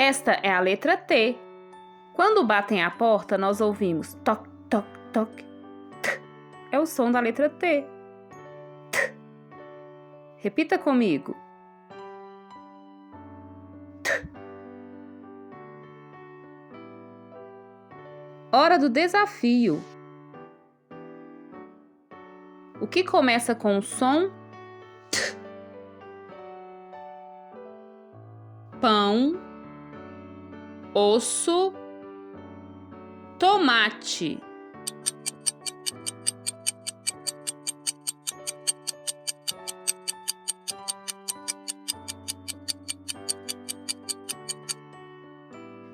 Esta é a letra T. Quando batem a porta, nós ouvimos toc, toc, toc. T é o som da letra T. T. Repita comigo. T. Hora do desafio. O que começa com o som T? Pão, osso, tomate.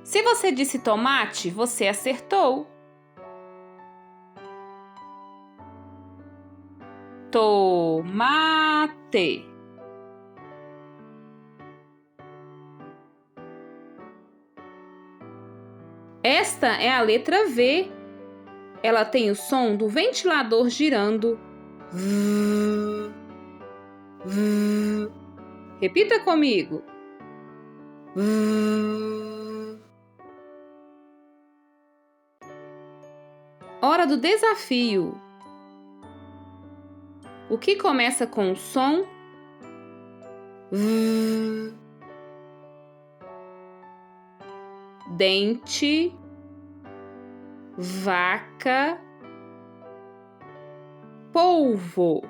Se você disse tomate, você acertou. Tomate. Esta é a letra V. Ela tem o som do ventilador girando. V, v. Repita comigo. V. Hora do desafio. O que começa com o som V? Dente, vaca, polvo.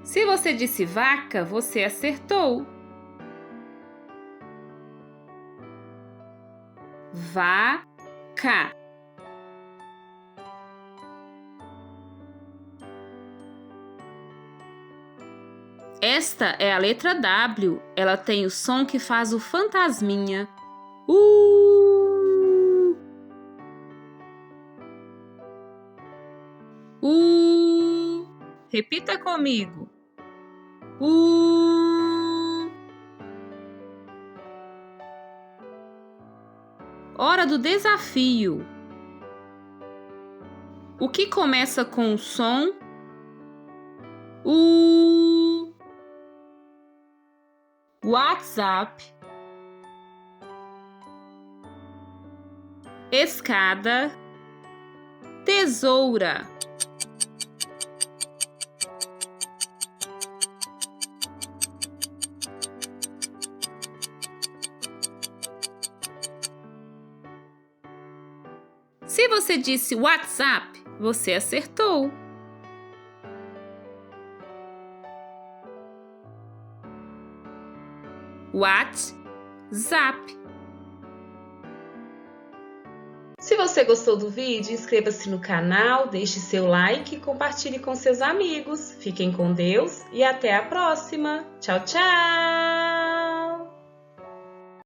Se você disse vaca, você acertou. Vaca. Esta é a letra W. Ela tem o som que faz o fantasminha. Repita comigo. Hora do desafio. O que começa com o som WhatsApp, escada, tesoura. Se você disse WhatsApp, você acertou. WhatsApp. Se você gostou do vídeo, inscreva-se no canal, deixe seu like e compartilhe com seus amigos. Fiquem com Deus e até a próxima. Tchau, tchau!